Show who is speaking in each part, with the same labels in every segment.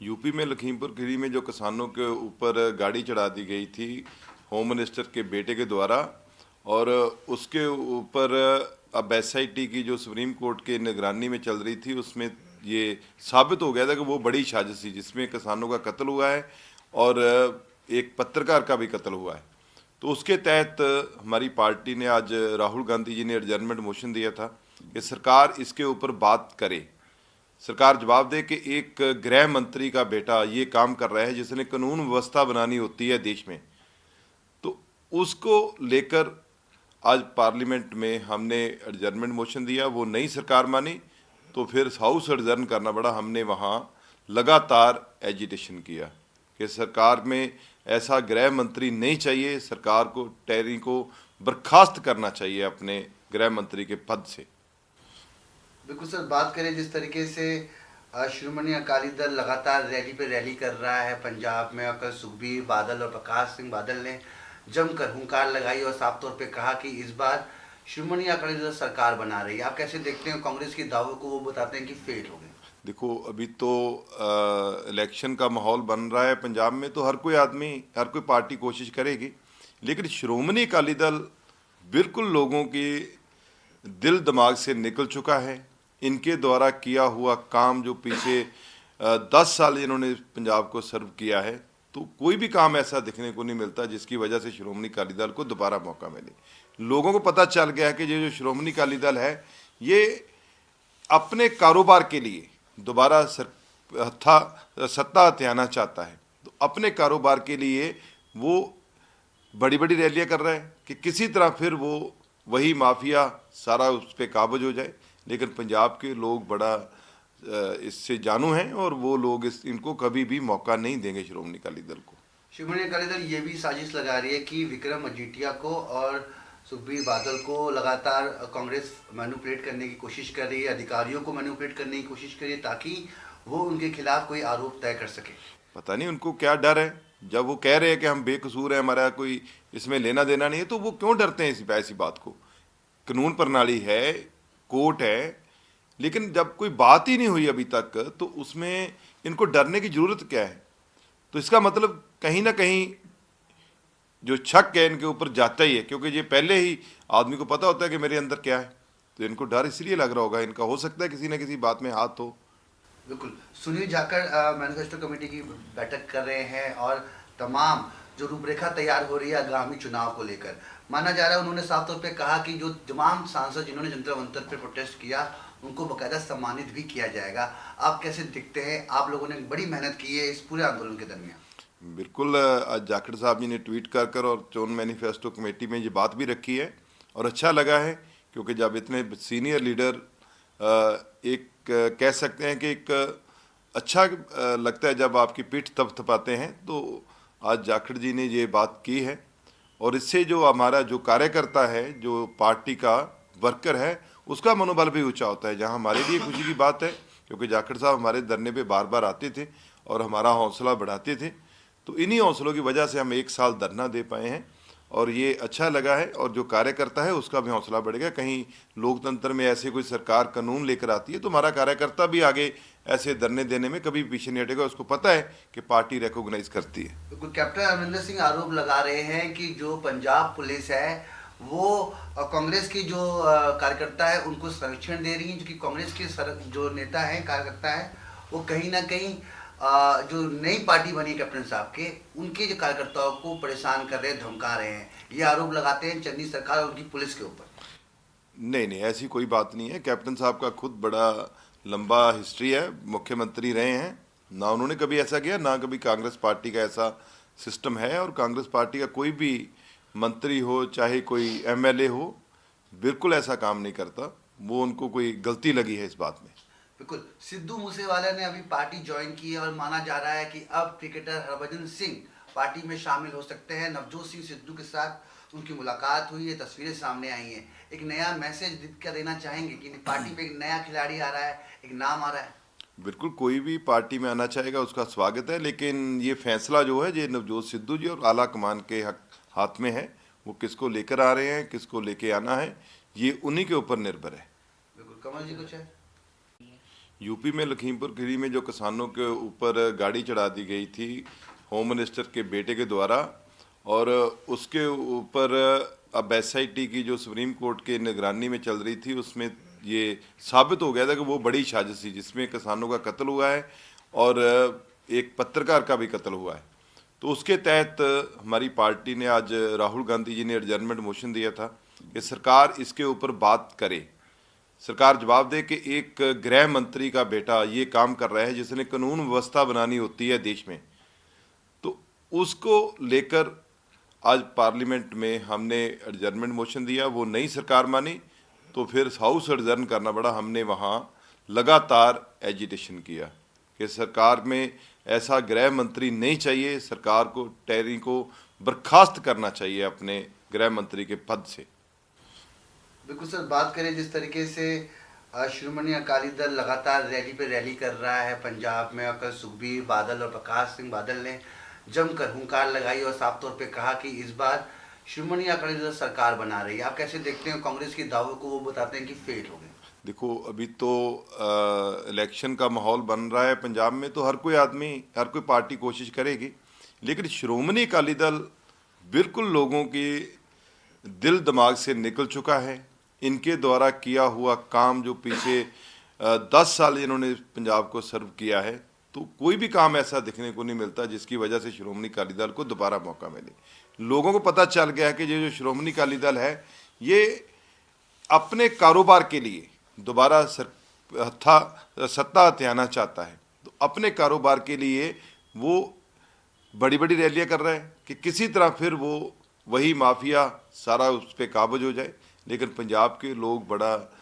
Speaker 1: UP में लखीमपुर खीरी में जो किसानों के ऊपर गाड़ी चढ़ा दी गई थी होम मिनिस्टर के बेटे के द्वारा, और उसके ऊपर अब एसआईटी की जो सुप्रीम कोर्ट के निगरानी में चल रही थी, उसमें ये साबित हो गया था कि वो बड़ी साजिश थी जिसमें किसानों का कत्ल हुआ है और एक पत्रकार का भी कत्ल हुआ है। तो उसके तहत हमारी पार्टी ने आज राहुल गांधी जी ने एडजर्नमेंट मोशन दिया था कि सरकार इसके ऊपर बात करे, सरकार जवाब दे कि एक गृह मंत्री का बेटा ये काम कर रहा है जिसने कानून व्यवस्था बनानी होती है देश में। तो उसको लेकर आज पार्लियामेंट में हमने एडजर्नमेंट मोशन दिया, वो नई सरकार मानी तो फिर हाउस एडजर्न करना पड़ा। हमने वहाँ लगातार एजिटेशन किया कि सरकार में ऐसा गृह मंत्री नहीं चाहिए, सरकार को टेरी को बर्खास्त करना चाहिए अपने गृह मंत्री के पद से।
Speaker 2: बिल्कुल सर, बात करें जिस तरीके से श्रोमणी अकाली दल लगातार रैली पे रैली कर रहा है पंजाब में, और कल सुखबीर बादल और प्रकाश सिंह बादल ने जमकर हुंकार लगाई और साफ तौर पे कहा कि इस बार श्रोमणी अकाली दल सरकार बना रही है। आप कैसे देखते हैं कांग्रेस के दावों को? वो बताते हैं कि फेल हो गए।
Speaker 1: देखो, अभी तो इलेक्शन का माहौल बन रहा है पंजाब में, तो हर कोई आदमी, हर कोई पार्टी कोशिश करेगी, लेकिन श्रोमणी अकाली दल बिल्कुल लोगों के दिल दिमाग से निकल चुका है। इनके द्वारा किया हुआ काम जो पीछे 10 साल इन्होंने पंजाब को सर्व किया है, तो कोई भी काम ऐसा देखने को नहीं मिलता जिसकी वजह से श्रोमणी अकाली दल को दोबारा मौका मिले। लोगों को पता चल गया है कि ये जो श्रोमणी अकाली दल है ये अपने कारोबार के लिए दोबारा सत्ता हथियाना चाहता है। तो अपने कारोबार के लिए वो बड़ी बड़ी रैलियां कर रहा है कि किसी तरह फिर वो वही माफिया सारा उस पर काबज हो जाए। लेकिन पंजाब के लोग बड़ा इससे जानू हैं और वो लोग इनको कभी भी मौका नहीं देंगे श्रोमणी अकाली दल को।
Speaker 2: श्रोमणी अकाली दल ये भी साजिश लगा रही है कि विक्रम मजीठिया को और सुखबीर बादल को लगातार कांग्रेस मैनिपुलेट करने की कोशिश कर रही है, अधिकारियों को मैनिपुलेट करने की कोशिश कर रही है ताकि वो उनके खिलाफ कोई आरोप तय कर सके।
Speaker 1: पता नहीं उनको क्या डर है, जब वो कह रहे हैं कि हम बेकसूर हैं, हमारा कोई इसमें लेना देना नहीं है, तो वो क्यों डरते हैं ऐसी बात को। कानून प्रणाली है, कोर्ट है, लेकिन जब कोई बात ही नहीं हुई अभी तक तो उसमें इनको डरने की जरूरत क्या है। तो इसका मतलब कहीं ना कहीं जो शक है इनके ऊपर जाता ही है, क्योंकि ये पहले ही आदमी को पता होता है कि मेरे अंदर क्या है, तो इनको डर इसलिए लग रहा होगा। इनका हो सकता है किसी न किसी बात में हाथ हो।
Speaker 2: बिल्कुल। सुनील जाखड़ मैनिफेस्टो कमेटी की बैठक कर रहे हैं और तमाम जो रूपरेखा तैयार हो रही है आगामी चुनाव को लेकर, माना जा रहा है उन्होंने साफ तौर पे कहा कि जो तमाम सांसद जिन्होंने जंतर मंतर पे प्रोटेस्ट किया उनको बकायदा सम्मानित भी किया जाएगा। आप कैसे दिखते हैं? आप लोगों ने बड़ी मेहनत की है इस पूरे आंदोलन के दरमियान।
Speaker 1: बिल्कुल, आज जाखड़ साहब जी ने ट्वीट कर और चोन मैनिफेस्टो कमेटी में ये बात भी रखी है और अच्छा लगा है, क्योंकि जब इतने सीनियर लीडर एक कह सकते हैं कि एक अच्छा लगता है जब आपकी पीठ थपथपाते हैं। तो आज जाखड़ जी ने ये बात की है और इससे जो हमारा जो कार्यकर्ता है, जो पार्टी का वर्कर है, उसका मनोबल भी ऊंचा होता है, जहां हमारे लिए खुशी की बात है, क्योंकि जाखड़ साहब हमारे धरने पे बार बार आते थे और हमारा हौसला बढ़ाते थे। तो इन्हीं हौसलों की वजह से हम 1 साल धरना दे पाए हैं और ये अच्छा लगा है, और जो कार्यकर्ता है उसका भी हौसला बढ़ेगा। कहीं लोकतंत्र में ऐसे कोई सरकार कानून लेकर आती है तो हमारा कार्यकर्ता भी आगे ऐसे धरने देने में कभी पीछे नहीं हटेगा, उसको पता है कि पार्टी रिकॉग्नाइज करती है।
Speaker 2: बिल्कुल। कैप्टन अमरिंदर सिंह आरोप लगा रहे हैं कि जो पंजाब पुलिस है वो कांग्रेस की जो कार्यकर्ता है उनको संरक्षण दे रही है, जो कि कांग्रेस के जो नेता हैं, कार्यकर्ता हैं, वो कहीं ना कहीं जो नई पार्टी बनी कैप्टन साहब के, उनके जो कार्यकर्ताओं को परेशान कर रहे हैं, धमका रहे हैं। ये आरोप लगाते हैं चंदी सरकार और उनकी पुलिस के ऊपर।
Speaker 1: नहीं नहीं, ऐसी कोई बात नहीं है। कैप्टन साहब का खुद बड़ा लंबा हिस्ट्री है, मुख्यमंत्री रहे हैं, ना उन्होंने कभी ऐसा किया, ना कभी कांग्रेस पार्टी का ऐसा सिस्टम है। और कांग्रेस पार्टी का कोई भी मंत्री हो चाहे कोई एमएलए हो, बिल्कुल ऐसा काम नहीं करता। वो उनको कोई गलती लगी है इस बात में।
Speaker 2: बिल्कुल। सिद्धू मूसेवाला ने अभी पार्टी ज्वाइन की है और माना जा रहा है कि अब क्रिकेटर हरभजन सिंह पार्टी में शामिल हो सकते हैं। नवजोत सिंह सिद्धू के साथ उनकी मुलाकात हुई है, तस्वीरें सामने आई हैं। एक नया मैसेज क्या देना चाहेंगे कि पार्टी में एक नया खिलाड़ी आ रहा है, एक नाम आ रहा है?
Speaker 1: बिल्कुल, कोई भी पार्टी में आना चाहेगा उसका स्वागत है, लेकिन ये फैसला जो है ये नवजोत सिद्धू जी और आला कमान के हाथ में है। वो किसको लेकर आ रहे हैं, किसको लेके आना है, ये उन्हीं के ऊपर निर्भर है।
Speaker 2: बिल्कुल। कमल जी कुछ है?
Speaker 1: यूपी में लखीमपुर खीरी में जो किसानों के ऊपर गाड़ी चढ़ा दी गई थी होम मिनिस्टर के बेटे के द्वारा, और उसके ऊपर अब एसआईटी की जो सुप्रीम कोर्ट के निगरानी में चल रही थी, उसमें ये साबित हो गया था कि वो बड़ी साजिश थी जिसमें किसानों का कत्ल हुआ है और एक पत्रकार का भी कत्ल हुआ है। तो उसके तहत हमारी पार्टी ने आज राहुल गांधी जी ने एडजर्नमेंट मोशन दिया था कि सरकार इसके ऊपर बात करे, सरकार जवाब दे कि एक गृह मंत्री का बेटा ये काम कर रहा है जिसने कानून व्यवस्था बनानी होती है देश में। तो उसको लेकर आज पार्लियामेंट में हमने एडजर्नमेंट मोशन दिया, वो नई सरकार मानी तो फिर हाउस एडजर्न करना पड़ा। हमने वहाँ लगातार एजिटेशन किया कि सरकार में ऐसा गृह मंत्री नहीं चाहिए, सरकार को टेरी को बर्खास्त करना चाहिए अपने गृह मंत्री के पद से।
Speaker 2: बिल्कुल सर, बात करें जिस तरीके से श्रोमणी अकाली दल लगातार रैली पे रैली कर रहा है पंजाब में, और कल सुखबीर बादल और प्रकाश सिंह बादल ने जमकर हुंकार लगाई और साफ तौर पे कहा कि इस बार श्रोमणी अकाली दल सरकार बना रही है। आप कैसे देखते हैं कांग्रेस के दावों को? वो बताते हैं कि फेल हो गए।
Speaker 1: देखो, अभी तो इलेक्शन का माहौल बन रहा है पंजाब में, तो हर कोई आदमी, हर कोई पार्टी कोशिश करेगी, लेकिन श्रोमणी अकाली दल बिल्कुल लोगों के दिल दिमाग से निकल चुका है। इनके द्वारा किया हुआ काम जो पीछे 10 साल इन्होंने पंजाब को सर्व किया है, तो कोई भी काम ऐसा देखने को नहीं मिलता जिसकी वजह से श्रोमणी अकाली दल को दोबारा मौका मिले। लोगों को पता चल गया है कि ये जो श्रोमणी अकाली दल है ये अपने कारोबार के लिए दोबारा सत्ता हथियाना चाहता है। तो अपने कारोबार के लिए वो बड़ी बड़ी रैलियां कर रहे हैं कि किसी तरह फिर वो वही माफिया सारा उस पर काबज हो जाए। लेकिन पंजाब के लोग बड़ा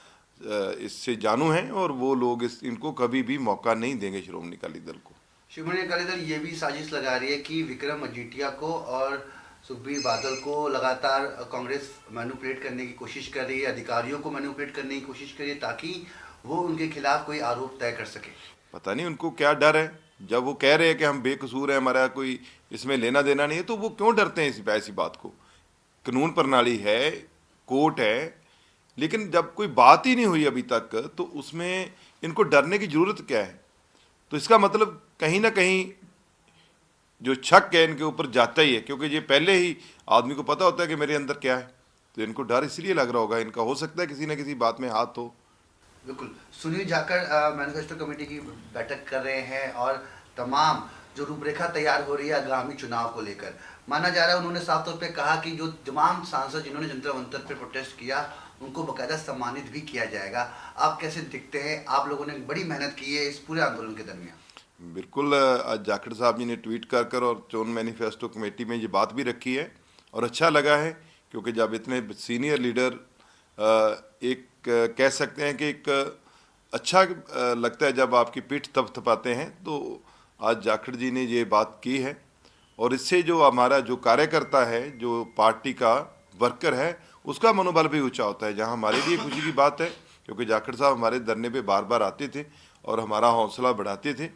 Speaker 1: इससे जानू हैं और वो लोग इनको कभी भी मौका नहीं देंगे श्रोमणी अकाली दल को।
Speaker 2: श्रोमणी अकाली दल ये भी साजिश लगा रही है कि विक्रम मजीठिया को और सुखबीर बादल को लगातार कांग्रेस मैनिपुलेट करने की कोशिश कर रही है, अधिकारियों को मैनिपुलेट करने की कोशिश कर रही है ताकि वो उनके खिलाफ कोई आरोप तय कर सके।
Speaker 1: पता नहीं उनको क्या डर है, जब वो कह रहे हैं कि हम बेकसूर हैं, हमारा कोई इसमें लेना देना नहीं है, तो वो क्यों डरते हैं ऐसी बात को? कानून प्रणाली है, कोर्ट है, लेकिन जब कोई बात ही नहीं हुई अभी तक तो उसमें इनको डरने की जरूरत क्या है? तो इसका मतलब कहीं ना कहीं जो शक है इनके ऊपर जाता ही है, क्योंकि ये पहले ही आदमी को पता होता है कि मेरे अंदर क्या है, तो इनको डर इसलिए लग रहा होगा। इनका हो सकता है किसी न किसी बात में हाथ हो।
Speaker 2: बिल्कुल, सुनील जाखड़ मैनिफेस्टो कमेटी की बैठक कर रहे हैं और तमाम जो रूपरेखा तैयार हो रही है आगामी चुनाव को लेकर, माना जा रहा है उन्होंने साफ तौर पे कहा कि जो तमाम सांसद जिन्होंने जंतर मंतर पे प्रोटेस्ट किया उनको बाकायदा सम्मानित भी किया जाएगा। आप कैसे दिखते हैं? आप लोगों ने बड़ी मेहनत की है इस पूरे आंदोलन के दरमियान।
Speaker 1: बिल्कुल, आज जाखड़ साहब जी ने ट्वीट कर और चोन मैनिफेस्टो कमेटी में ये बात भी रखी है और अच्छा लगा है, क्योंकि जब इतने सीनियर लीडर एक कह सकते हैं कि एक अच्छा लगता है जब आपकी पीठ थपथपाते हैं, तो आज जाखड़ जी ने ये बात की है। और इससे जो हमारा जो कार्यकर्ता है, जो पार्टी का वर्कर है, उसका मनोबल भी ऊंचा होता है, जहां हमारे लिए खुशी की बात है, क्योंकि जाखड़ साहब हमारे धरने पे बार बार आते थे और हमारा हौसला बढ़ाते थे।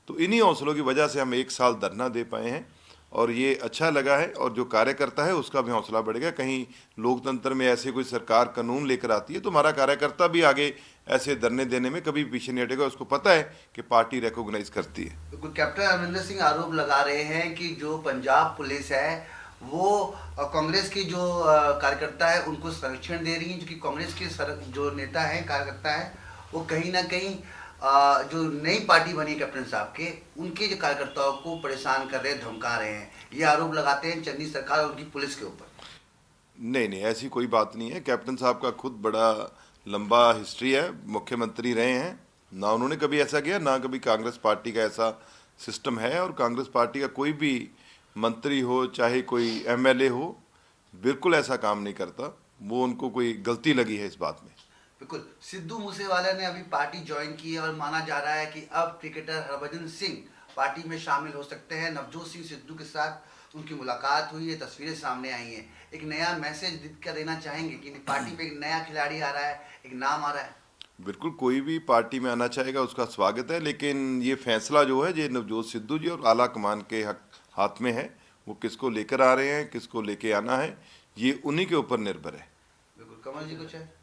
Speaker 1: तो इन्हीं हौसलों की वजह से हम 1 साल धरना दे पाए हैं और ये अच्छा लगा है, और जो कार्यकर्ता है उसका भी हौसला बढ़ेगा। कहीं लोकतंत्र में ऐसे कोई सरकार कानून लेकर आती है तो हमारा कार्यकर्ता भी आगे ऐसे धरने देने में कभी पीछे नहीं हटेगा, उसको पता है कि पार्टी रिकॉग्नाइज करती है।
Speaker 2: बिल्कुल, कैप्टन अमरिंदर सिंह आरोप लगा रहे हैं कि जो पंजाब पुलिस है वो कांग्रेस की जो कार्यकर्ता है उनको संरक्षण दे रही है, जो कि कांग्रेस के जो नेता है, कार्यकर्ता है, वो कहीं ना कहीं जो नई पार्टी बनी कैप्टन साहब के, उनके जो कार्यकर्ताओं को परेशान कर रहे हैं, धमका रहे हैं। ये आरोप लगाते हैं चन्नी सरकार और उनकी पुलिस के ऊपर।
Speaker 1: नहीं, ऐसी कोई बात नहीं है। कैप्टन साहब का खुद बड़ा लंबा हिस्ट्री है, मुख्यमंत्री रहे हैं, ना उन्होंने कभी ऐसा किया, ना कभी कांग्रेस पार्टी का ऐसा सिस्टम है। और कांग्रेस पार्टी का कोई भी मंत्री हो चाहे कोई एमएलए हो, बिल्कुल ऐसा काम नहीं करता। वो उनको कोई गलती लगी है इस बात में।
Speaker 2: बिल्कुल, सिद्धू मूसेवाला ने अभी पार्टी ज्वाइन की है और माना जा रहा है कि अब क्रिकेटर हरभजन सिंह पार्टी में शामिल हो सकते हैं। नवजोत सिंह सिद्धू के साथ उनकी मुलाकात हुई है, तस्वीरें सामने आई हैं। एक नया मैसेज क्या देना चाहेंगे कि पार्टी में एक नया खिलाड़ी आ रहा है, एक नाम आ रहा है?
Speaker 1: बिल्कुल, कोई भी पार्टी में आना चाहेगा उसका स्वागत है, लेकिन ये फैसला जो है ये नवजोत सिद्धू जी और आला कमान के हाथ में है। वो किसको लेकर आ रहे हैं, किसको लेके आना है, ये उन्हीं के ऊपर निर्भर है।
Speaker 2: बिल्कुल, कमल जी कुछ है?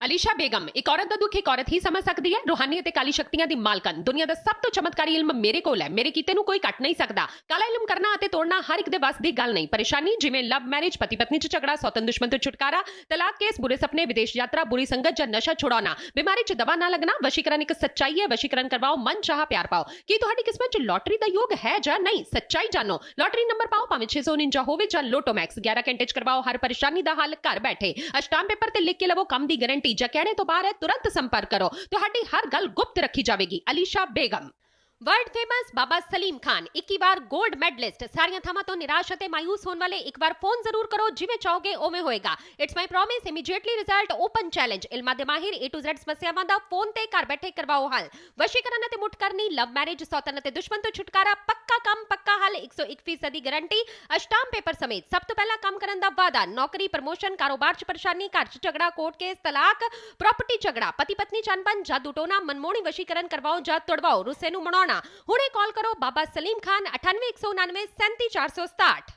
Speaker 3: ਅਲੀਸ਼ਾ ਬੇਗਮ ਇੱਕ ਔਰਤ ਦਾ ਦੁੱਖ ਇੱਕ ਔਰਤ ਹੀ ਸਮਝ ਸਕਦੀ ਹੈ। ਰੂਹਾਨੀ ਅਤੇ ਕਾਲੀ ਸ਼ਕਤੀਆਂ ਦੀ ਮਾਲਕਨ, ਦੁਨੀਆ ਦਾ ਸਭ ਤੋਂ ਚਮਤਕਾਰੀ ਇਲਮ ਮੇਰੇ ਕੋਲ ਹੈ। ਮੇਰੇ ਕੀਤੇ ਨੂੰ ਕੋਈ ਕੱਟ ਨਹੀਂ ਸਕਦਾ। ਕਾਲਾ ਇਲਮ ਕਰਨਾ ਅਤੇ ਤੋੜਨਾ ਹਰ ਇੱਕ ਦੇ ਵੱਸ ਦੀ ਗੱਲ ਨਹੀਂ। ਪਰੇਸ਼ਾਨੀ ਜਿਵੇਂ ਲਵ ਮੈਰਿਜ, ਪਤੀ ਪਤਨੀ 'ਚ ਝਗੜਾ, ਸੌਤਨ ਦੁਸ਼ਮਣ ਤੋਂ ਛੁਟਕਾਰਾ, ਤਲਾਕ ਕੇਸ, ਬੁਰੇ ਸੁਪਨੇ, ਵਿਦੇਸ਼ ਯਾਤਰਾ, ਬੁਰੀ ਸੰਗਤ ਜਾਂ ਨਸ਼ਾ ਛੁਡਾਉਣਾ, ਬਿਮਾਰੀ 'ਚ ਦਵਾ ਨਾ ਲੱਗਣਾ। ਵਸ਼ੀਕਰਨ ਇੱਕ ਸੱਚਾਈ ਹੈ। ਵਸ਼ੀਕਰਨ ਕਰਵਾਓ, ਮਨ ਚਾਹਾ ਪਿਆਰ ਪਾਓ। ਕੀ ਤੁਹਾਡੀ ਕਿਸਮਤ 'ਚ ਲੋਟਰੀ ਦਾ ਯੋਗ ਹੈ ਜਾਂ ਨਹੀਂ? ਸੱਚਾਈ ਜਾਣੋ। ਲੋਟਰੀ ਨੰਬਰ ਪਾਓ, ਭਾਵੇਂ 649 ਹੋਵੇ ਜਾਂ ਲੋਟੋ ਮੈਕਸ। 11 ਘੰਟੇ 'ਚ ਕਰਵਾਓ ਹਰ ਪਰੇਸ਼ਾਨੀ ਦਾ ਹੱਲ ਘਰ ਬੈਠੇ। ਅਸ਼ਟਾਮ ਪੇਪਰ ਤੇ ਲਿਖ ਕੇ ਲਵੋ ਕੰਮ ਦੀ ਗਾਰੰਟੀ। ਜਾਂ ਕਹਿਣੇ ਤੋਂ ਬਾਹਰ ਹੈ, ਤੁਰੰਤ ਸੰਪਰਕ ਕਰੋ। ਤੁਹਾਡੀ ਹਰ ਗੱਲ ਗੁਪਤ ਰੱਖੀ ਜਾਵੇਗੀ। ਅਲੀਸ਼ਾ ਬੇਗਮ। वर्ल्ड फेमस बाबा सलीम खान 21 बार गोल्ड मेडलिस्ट। सारियां थावां तो निराश अते मायूस होने वाले एक बार फोन जरूर करो, जिवें चाहोगे उवें होएगा। It's my promise, immediately result, open challenge. इल्मां दे माहिर A to Z समस्यावां दा फोन ते घर बैठे करवाओ हल। वशीकरण अते मुठ करनी, लव मैरिज, सौतन अते दुश्मन तो छुटकारा, पक्का काम पक्का हल, 101% गारंटी, अष्टाम पेपर समेत। सब तो पहला काम करन दा वादा, नौकरी, प्रमोशन, कारोबार च परेशानी, घर च झगड़ा, कोर्ट केस, तलाक, प्रॉपर्टी झगड़ा, पति पत्नी च अनबन, जादू टोना, मनमोहनी वशीकरण करवाओ ਜਾਂ तुड़वाओ, रुस्से नूं मनाउणा। ਹੁਣੇ ਕਾਲ ਕਰੋ ਬਾਬਾ ਸਲੀਮ ਖਾਨ 98 199 37 467।